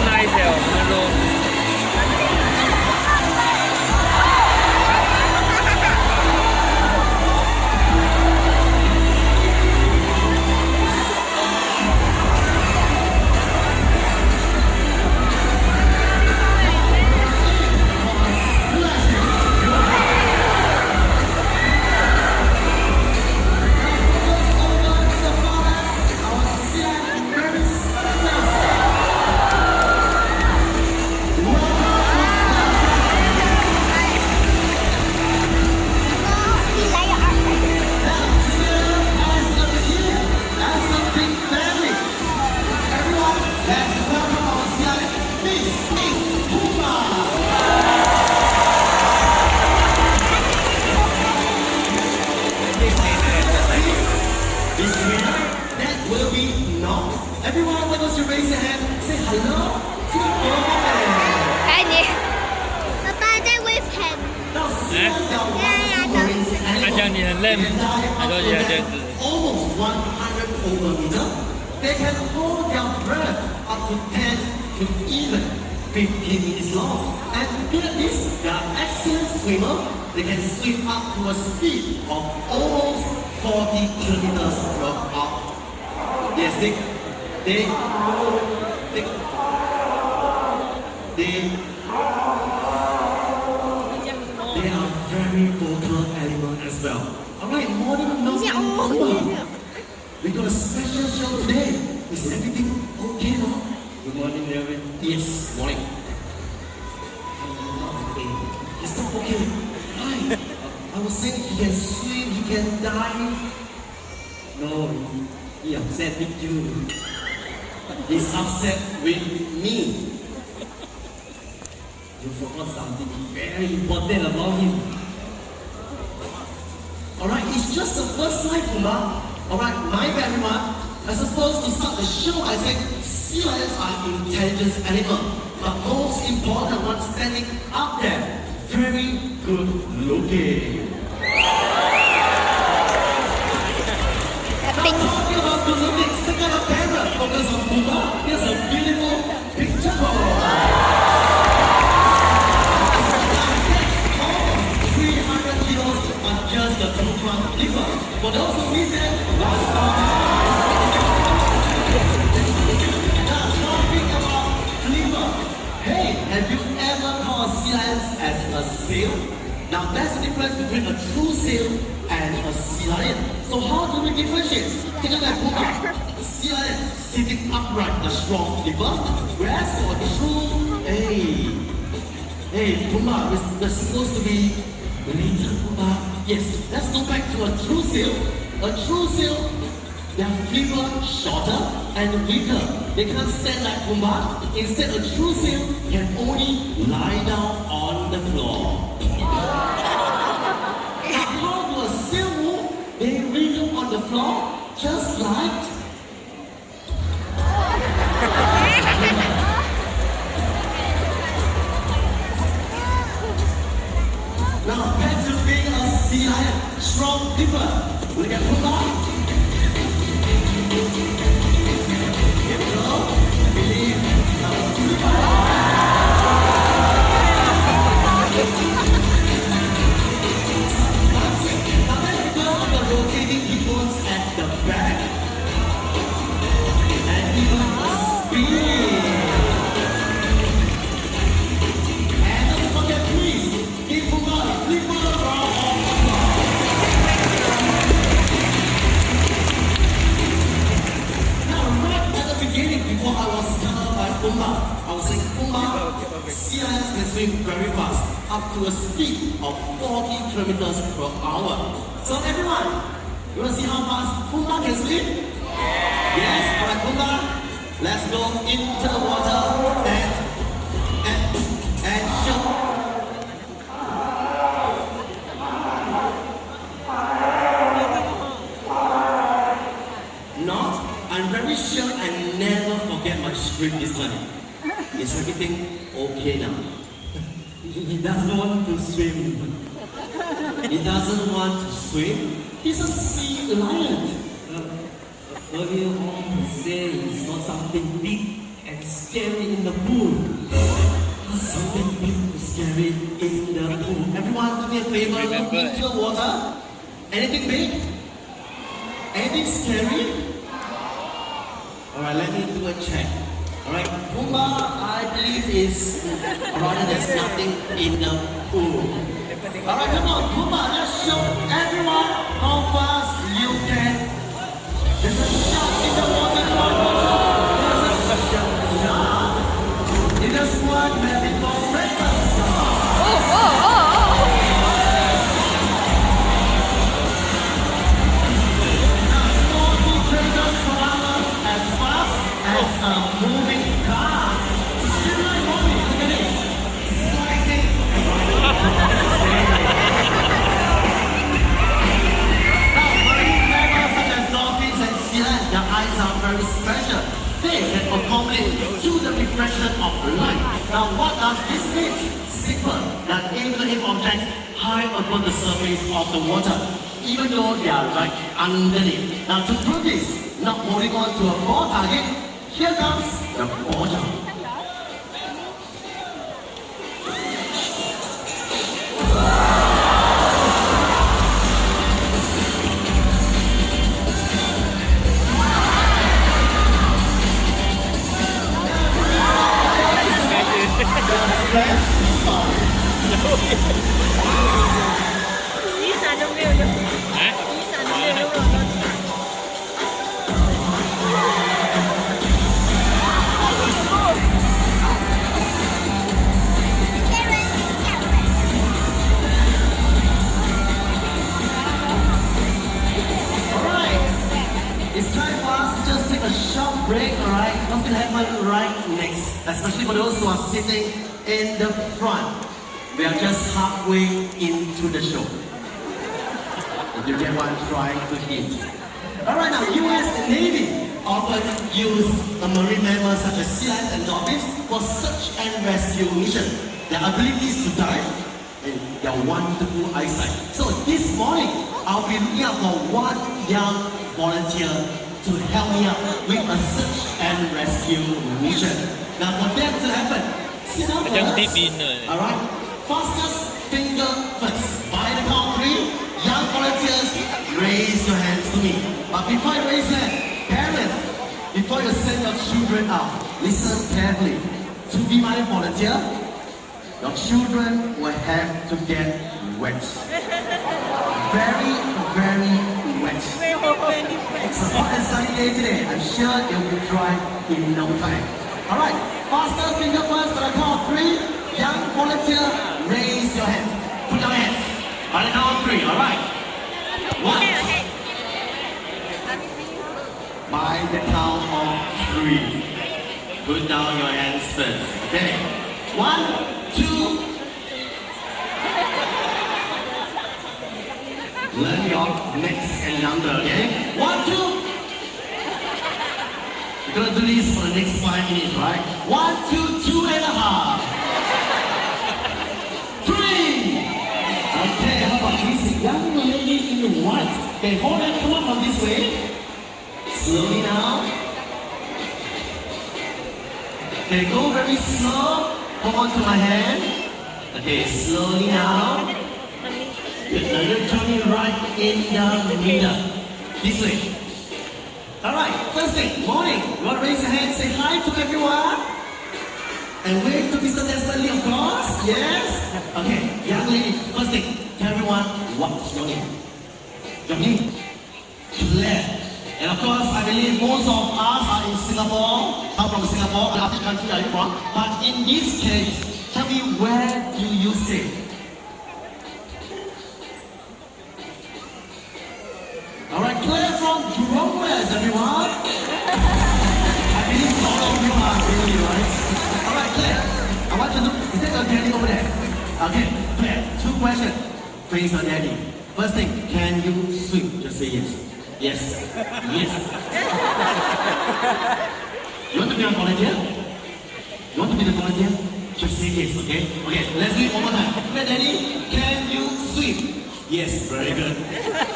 那一条门路。Everyone, why don't you raise your hand? Say hello to the woman. 该你，爸爸在wave hand。 Now, see how他讲你很累，他说你要这样子。 almost 100 over meter. They can hold their breath up to 10 to even 15 minutes long. And look at this, they are excellent swimmer. They can swim up to a speed of almost 40 kilometers per hour. Yes, they are very vocal animal as well. Alright, morning number. We got a special show today. Is everything okay now? Good morning, David. Yes, morning. It's not okay. Why? I was saying he can swim, he can dive. No, he upset with you. He's upset with me. You forgot something very important about him. Alright, it's just the first night, Puma. Alright, my bad, everyone. I supposed to start the show, I said sea lions are intelligent animals. But most important one standing up there, very good looking. Now talking about good looking, stick out a camera, focus on Puma. Here's a beautiful picture. Now that's almost 300 kilos on just the two front liver. For those who miss it, now talking about liver. Hey, have you ever caught sea lions as a seal? Now that's the difference between a true seal and a sea lion. So how do we differentiate? Take a look at the sea lion sitting upright, a strong liver, whereas for a true, hey, Puma, we're supposed to be little Puma. Yes, let's go back to a true seal. A true seal, their liver shorter and weaker. They can't stand like Puma. Instead, a true seal can only lie down on the floor. Now, how do a seal move? They wriggle on the floor, just like. Now, back to being a sea lion, strong liver. Look at Puma. Here we go. I believe. Now that's because of the rotating hip bones at the back. And even the speed. And don't forget, please, give Puma a flipper round of applause. Now, right at the beginning, before I was covered by Puma, I was saying Puma, sea lions can swim very fast, up to a speed of 40 kilometers per hour. So everyone, you want to see how fast Puma can swim? Yes, alright Puma, let's go into the water and show. Not, I'm very sure I never forget my script this time. Is everything okay now? He doesn't want to swim. He doesn't want to swim. He's a sea lion. Earlier on, he said it's not something big and scary. scary in the pool. Something big scary in the pool. Everyone, do me a favor. Look Remember. into the water. Anything big? Anything scary? Alright, let me do a check. Alright, Pumbaa, I believe is rather there's nothing in the pool. Alright, come on, Pumbaa, let's show everyone how fast you can. There's a shark in the water, come on, watch out. There's a shark. It is one method for breakfast. Come on. Now, 40 traders per hour as fast as a moving car. Similar morning, look at this. Slicing. Now, marine mammals such as dolphins and sea lions, their eyes are very special. They can accommodate to the reflection of light. Now, what does this mean? Simple. That aim to hit objects high above the surface of the water, even though they are right underneath. Now, to prove this, not holding on to a ball target, here comes the ball jump. Ý xài trong rêu được. Hả? Ý xài trong rêu đúng rồi. Alright, it's time for us to just take a short break, alright? What's gonna happen right next? Especially for those who are sitting in the front. We are just halfway into the show. If you get what I'm trying to hint. Alright, now US Navy often use the marine mammals such as sea lions and dolphins for search and rescue mission. Their abilities to dive and their wonderful eyesight. So this morning, I'll be looking out for one young volunteer to help me out with a search and rescue mission. Now for that to happen, sit down Macam first. deep dinner. Alright, fastest finger first. By the count of 3, young volunteers, raise your hands to me. But before you raise your hand, parents, before you send your children out, listen carefully. To be my volunteer, your children will have to get wet. Very, very wet. It's a hot and sunny day today. I'm sure it will dry in no time. Alright, faster finger first, by the count of 3, young volunteer, raise your hand. Put down your hands. By the count of 3, alright? 1. By the count of 3. Put down your hands first. Okay. 1, 2. Learn your next and number, okay? 1, 2. We're gonna do this for the next 5 minutes, right? 1, 2, 2.5. 3. Okay, how about this young lady in white? Okay, hold on, come on from this way. Slowly now. Okay, go very slow. Hold on to my hand. Okay, slowly now. Good, now you're turning right in the middle. This way. Alright, first thing, morning. You want to raise your hand, say hi to everyone. And wave to Mr. Desmond Lee, of course. Yes? Okay, young lady, first thing, tell everyone what's your name. Your name? Claire. And of course, I believe most of us are in Singapore. I'm from Singapore. Which country are you from? But in this case, tell me, where do you stay? Alright, Claire from Jurong West, everyone. I believe all of you are really, right? Alright, Claire, I want you to look. Is that your daddy over there? Okay, Claire, 2 questions. Face your daddy. First thing, can you swim? Just say yes. Yes. Yes. You want to be a volunteer? You want to be the volunteer? Just say yes, okay? Okay, let's do it one more time. Claire, daddy, can you swim? Yes, very good.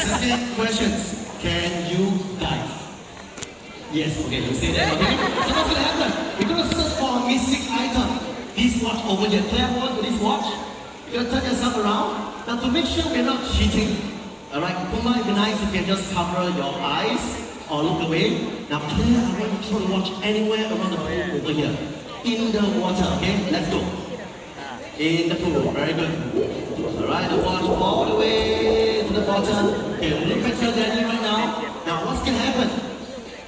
Second questions. Can you dive? Yes, okay, you say that, okay? So what's gonna happen? We're gonna search for over here. Claire, hold this watch. You turn yourself around. Now to make sure we're not cheating. Alright, Puma, it'd be nice if you can just cover your eyes or look away. Now Claire, I want you to throw the watch anywhere around the pool over here. In the water, okay? Let's go. In the pool, very good. Alright, the watch all the way to the bottom. Okay, look at your daddy right now. Now what's gonna happen?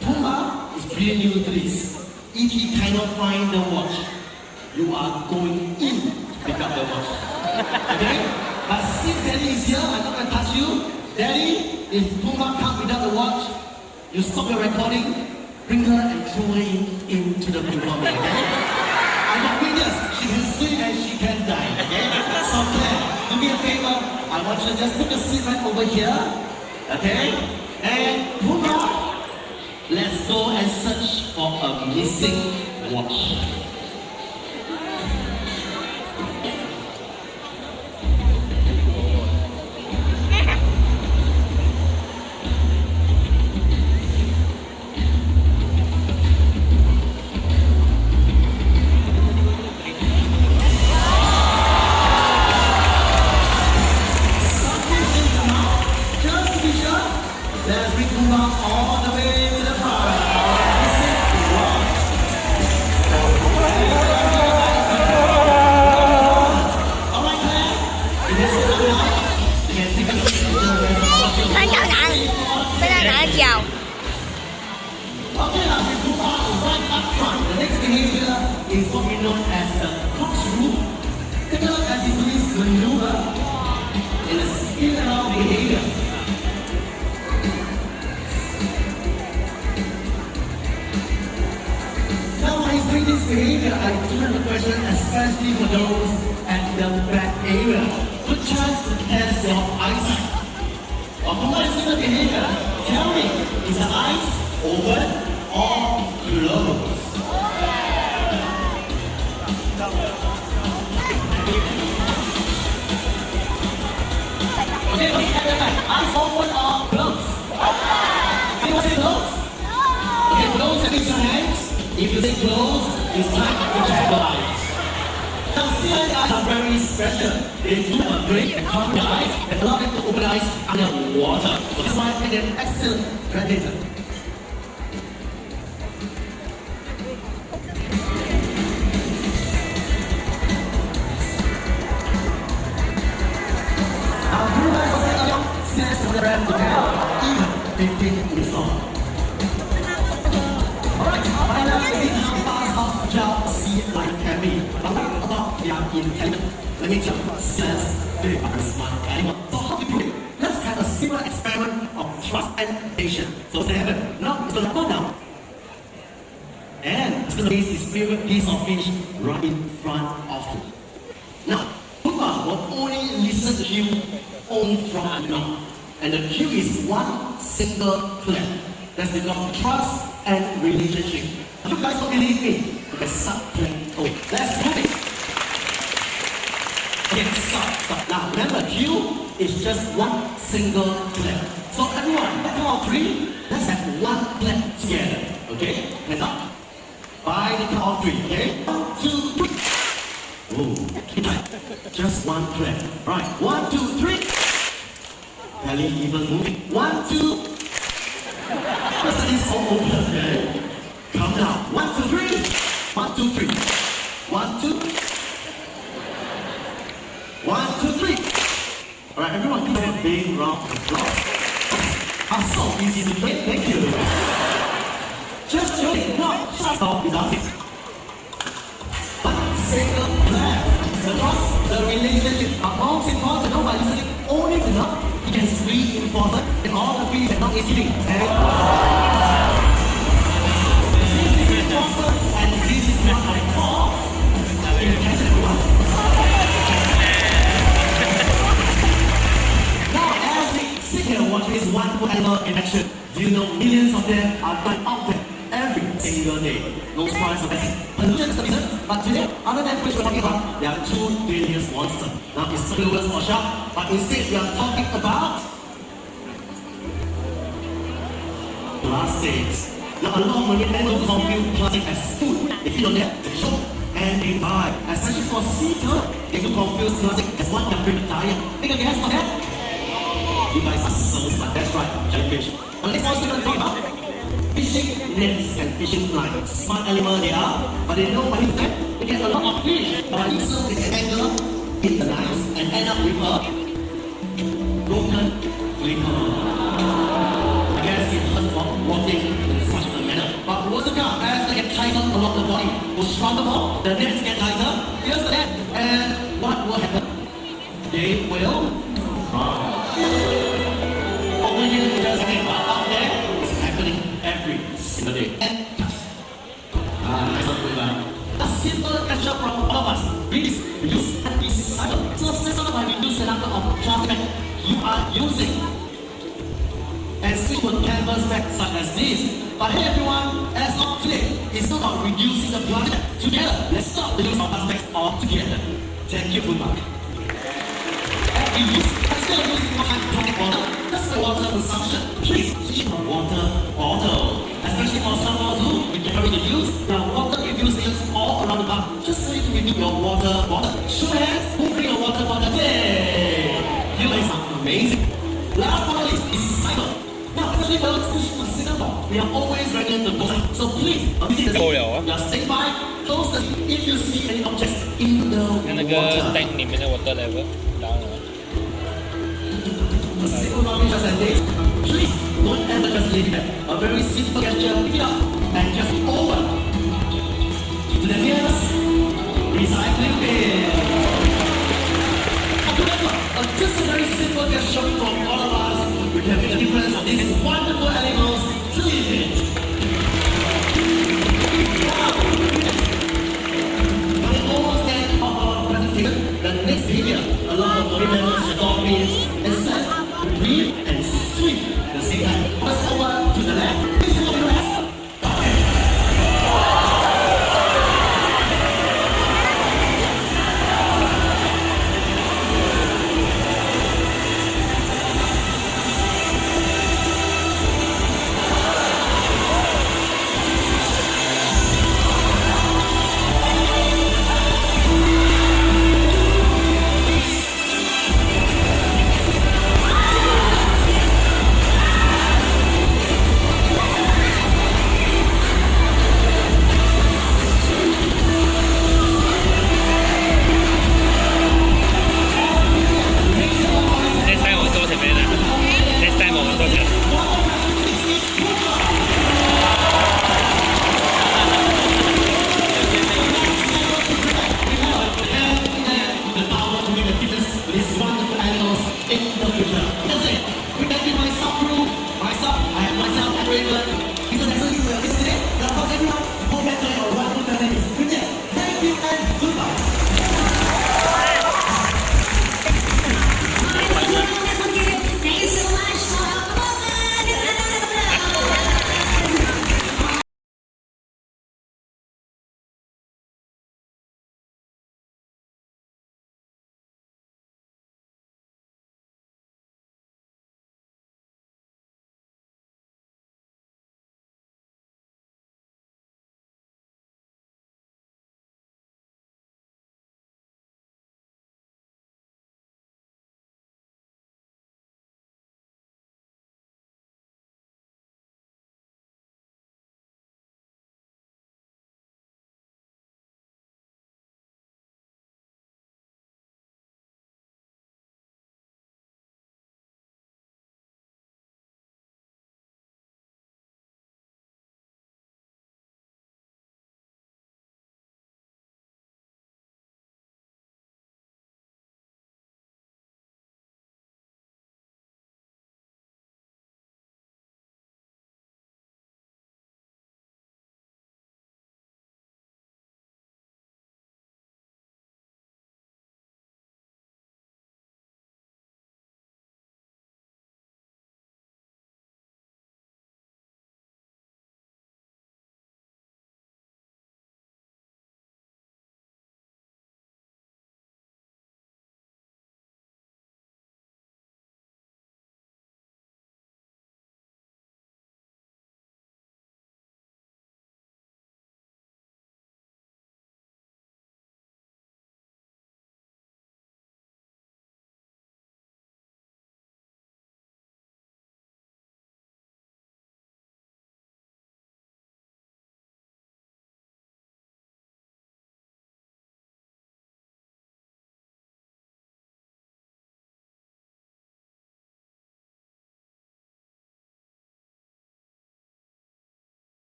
Puma is pretty new to this. If he cannot find the watch, you are going in to pick up the watch. Okay? But since Daddy is here, I'm not gonna touch you. Daddy, if Puma comes without the watch, you stop your recording, bring her and throw her into the pool for me, okay? I'm not witness. She can swim and she can dive, okay? So Claire, do me a favor. I want you to just put the seat right over here, okay? And Puma, let's go and search for a missing watch. Just to be sure, let's bring Puma all the way to the front. Nó chào nặng. Bây giờ nặng chào. Okay, now we move on right up front. The next behavior is what we know as the corkscrew. Take a look as he does this maneuver in a spin around behavior. Now while he's doing this behavior, I do have a question, especially for those at the back area. Good chance to test your eyesight. What is the behavior? Tell me, is the eyes open or closed? Okay, eyes open or closed? Anyone say closed? Okay, close and raise your hands. If you say close, it's time to check the eyes. Now, CI eyes are very special. They do a break and cover the eyes and allow them to open eyes underwater. So that's why I make them excellent predator. Now, you guys will say, snatch the brand to even 15 minutes long. Alright, I love to see how fast how agile sea life can be. But what about their intelligence? Let me tell you, snails, they are a smart animal. So how to do it? Let's have a simple experiment of trust and patience. So they have it. Now it's gonna go down. And it's gonna place his favorite piece of fish right in front of him. Now, Puma will only listen to you only from the mouth. And the cue is one single clap. That's because of trust and relationship. If you guys don't believe me, you can start playing. Oh, let's prove it. Okay, stop. Now remember, cue is just one single clap. So everyone, at the count of three, let's have one clap together. Okay, hands up. By the count of three, okay? 1, 2, 3. Oh, just one clap. Right, 1, 2, 3. Belly even moving. 1, 2. Listen, it's all over, okay? Calm down. 1, 2, 3. 1, 2, 3. 1, 2. 1, 2, 3. Alright, everyone give them a big round of applause. So easy to play. Thank you. Just show it. No, shut up without it. One single clap. The trust, the relationship are most important. No, by listening only to love, it is really important in all the fields and not easily. And this is important, and this is what I call intention one. Now, as we sit here watching this wonderful animal in action, do you know millions of them are done out there every single day? No surprise of it. Pollution is the reason, but today, other than which we're talking about, there are two dangerous monsters. Now, it's clueless or shark, but instead we are talking about plastics. Now, a lot of marine animals confuse plastic as food. They eat on that, they choke, and they die. Especially for called sea turtle. If you confuse plastic as one can bring a diet, take a guess for that? You guys are so smart. That's right, jellyfish. The next one is going to talk about fishing nets and fishing lines. Smart animal they are, but they know what is that? They get a lot of fish, but you still they can angle in the lines and end up with a broken flipper. I guess it hurts for walking in such a manner. But what's the count? As they get tighter along the body, will shrunk more, the nets get tighter. Here's the net, and what will happen? They will drown. Over here, it doesn't happen, but out there, it's happening every single day. Nice one, Kuiba. A simple catch-up from all of us. Please use and recycle. So let's talk about reduce the number of plastic you are using. And switch to a canvas bag such as this. But hey everyone, as of today, it's not about reducing the plastic. Together, let's stop the use of plastic altogether. Thank you, Kuiba. And reuse, instead of using plastic water, that's the water consumption. Please switch to water bottle. Especially for someone who we carry the use, the water you use is all around the bar. Just so you can renew your water bottle. Show hands, who bring your water bottle? Yay! You guys are amazing. Last but not least, recycle. Now, especially for those pushing to Singapore, we are always regular the bottle. So please, visit the scene. Just stay by, close the scene if you see any objects in the 看那个 water. tank 里面的 water level down 了。 A simple rubbish just as this. Please don't ever just leave it. A very simple gesture, pick it up and just always